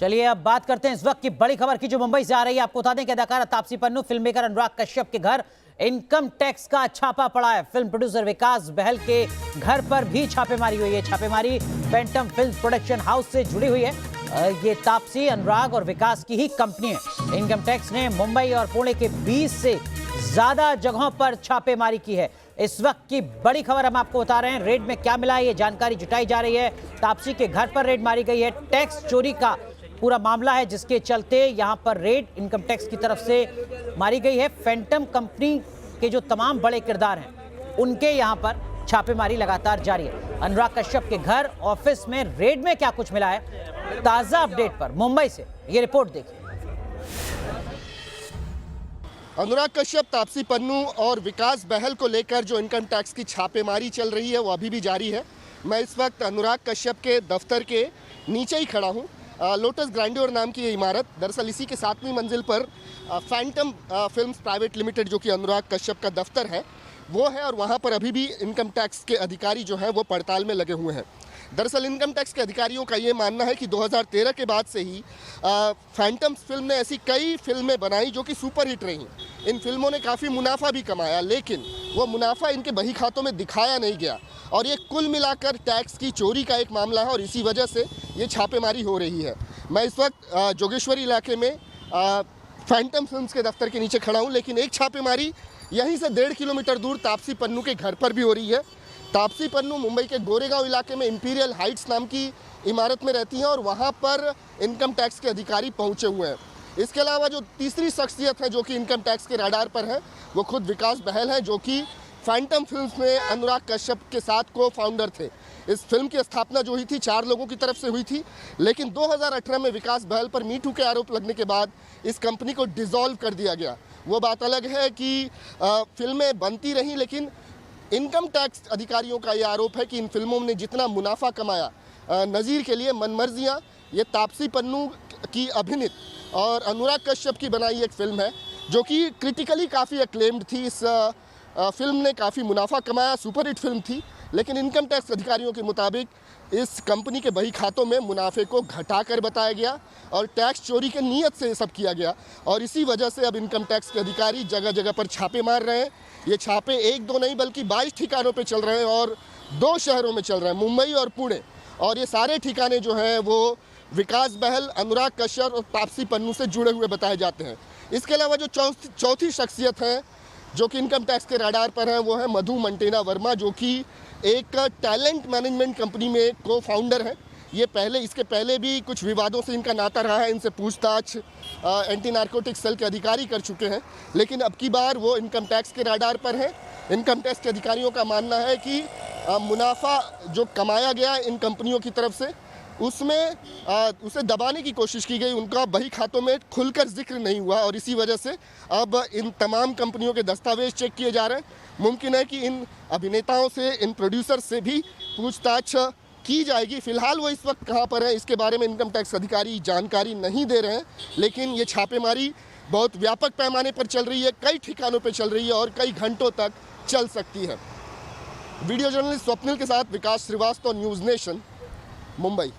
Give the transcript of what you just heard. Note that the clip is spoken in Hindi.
चलिए अब बात करते हैं इस वक्त की बड़ी खबर की जो मुंबई से आ रही है। आपको बता दें कि अदाकारा तापसी पन्नू, फिल्म मेकर अनुराग कश्यप के घर इनकम टैक्स का छापा पड़ा है। फिल्म प्रोड्यूसर विकास बहल के घर पर भी छापेमारी हुई है। छापेमारी फैंटम फिल्म प्रोडक्शन हाउस से जुड़ी हुई है। ये तापसी, अनुराग और विकास की ही कंपनी है। इनकम टैक्स ने मुंबई और पुणे के 20 से ज्यादा जगहों पर छापेमारी की है। इस वक्त की बड़ी खबर हम आपको बता रहे हैं। रेड में क्या मिला है ये जानकारी जुटाई जा रही है। तापसी के घर पर रेड मारी गई है। टैक्स चोरी का पूरा मामला है जिसके चलते यहां पर रेड इनकम टैक्स की तरफ से मारी गई है। फैंटम कंपनी के जो तमाम बड़े किरदार हैं उनके यहां पर छापेमारी लगातार जारी है। अनुराग कश्यप के घर, ऑफिस में रेड में क्या कुछ मिला है, ताजा अपडेट पर मुंबई से ये रिपोर्ट देखिए। अनुराग कश्यप, तापसी पन्नू और विकास बहल को लेकर जो इनकम टैक्स की छापेमारी चल रही है वो अभी भी जारी है। मैं इस वक्त अनुराग कश्यप के दफ्तर के नीचे ही खड़ा हूँ। लोटस ग्रैंडियोर नाम की ये इमारत, दरअसल इसी के 7वीं मंजिल पर फैंटम फिल्म्स प्राइवेट लिमिटेड जो कि अनुराग कश्यप का दफ्तर है वो है, और वहाँ पर अभी भी इनकम टैक्स के अधिकारी जो हैं वो पड़ताल में लगे हुए हैं। दरअसल इनकम टैक्स के अधिकारियों का ये मानना है कि 2013 के बाद से ही फैंटम फिल्म ने ऐसी कई फिल्में बनाई जो कि सुपरहिट रहीं। इन फिल्मों ने काफ़ी मुनाफा भी कमाया, लेकिन वो मुनाफा इनके बही खातों में दिखाया नहीं गया, और ये कुल मिलाकर टैक्स की चोरी का एक मामला है, और इसी वजह से ये छापेमारी हो रही है। मैं इस वक्त जोगेश्वरी इलाके में फैंटम फिल्म्स के दफ्तर के नीचे खड़ा हूँ, लेकिन एक छापेमारी यहीं से 1.5 किलोमीटर दूर तापसी पन्नू के घर पर भी हो रही है। तापसी पन्नू मुंबई के गोरेगांव इलाके में इंपीरियल हाइट्स नाम की इमारत में रहती हैं, और वहाँ पर इनकम टैक्स के अधिकारी पहुँचे हुए हैं। इसके अलावा जो तीसरी शख्सियत है जो कि इनकम टैक्स के रडार पर है वो खुद विकास बहल है, जो कि फैंटम फिल्म्स में अनुराग कश्यप के साथ को फाउंडर थे। इस फिल्म की स्थापना जो हुई थी 4 लोगों की तरफ से हुई थी, लेकिन 2018 में विकास बहल पर मीटू के आरोप लगने के बाद इस कंपनी को डिसॉल्व कर दिया गया। वो बात अलग है कि फिल्में बनती रहीं, लेकिन इनकम टैक्स अधिकारियों का ये आरोप है कि इन फिल्मों ने जितना मुनाफा कमाया, नज़ीर के लिए मनमर्जियाँ, ये तापसी पन्नू की अभिनीत और अनुराग कश्यप की बनाई एक फ़िल्म है जो कि क्रिटिकली काफ़ी एक्लेम्ड थी। इस फिल्म ने काफ़ी मुनाफा कमाया, सुपरहिट फिल्म थी, लेकिन इनकम टैक्स अधिकारियों के मुताबिक इस कंपनी के बही खातों में मुनाफे को घटाकर बताया गया और टैक्स चोरी के नीयत से ये सब किया गया, और इसी वजह से अब इनकम टैक्स के अधिकारी जगह जगह पर छापे मार रहे हैं। ये छापे 1-2 नहीं बल्कि 22 ठिकानों पे चल रहे हैं, और 2 शहरों में चल रहे हैं, मुंबई और पुणे। और ये सारे ठिकाने जो हैं वो विकास बहल, अनुराग कश्यप और तापसी पन्नू से जुड़े हुए बताए जाते हैं। इसके अलावा जो चौथी शख्सियत है जो कि इनकम टैक्स के रडार पर है वो है मधु मंटेना वर्मा, जो कि एक टैलेंट मैनेजमेंट कंपनी में को फाउंडर है। ये इसके पहले भी कुछ विवादों से इनका नाता रहा है। इनसे पूछताछ एंटी नार्कोटिक्स सेल के अधिकारी कर चुके हैं, लेकिन अब की बार वो इनकम टैक्स के रडार पर है। इनकम टैक्स के अधिकारियों का मानना है कि मुनाफा जो कमाया गया इन कंपनियों की तरफ से उसमें उसे दबाने की कोशिश की गई, उनका बही खातों में खुलकर जिक्र नहीं हुआ, और इसी वजह से अब इन तमाम कंपनियों के दस्तावेज चेक किए जा रहे हैं। मुमकिन है कि इन अभिनेताओं से, इन प्रोड्यूसर से भी पूछताछ की जाएगी। फिलहाल वो इस वक्त कहाँ पर है इसके बारे में इनकम टैक्स अधिकारी जानकारी नहीं दे रहे हैं, लेकिन ये छापेमारी बहुत व्यापक पैमाने पर चल रही है, कई ठिकानों पर चल रही है और कई घंटों तक चल सकती है। वीडियो जर्नलिस्ट स्वप्निल के साथ विकास श्रीवास्तव, न्यूज़ नेशन, मुंबई।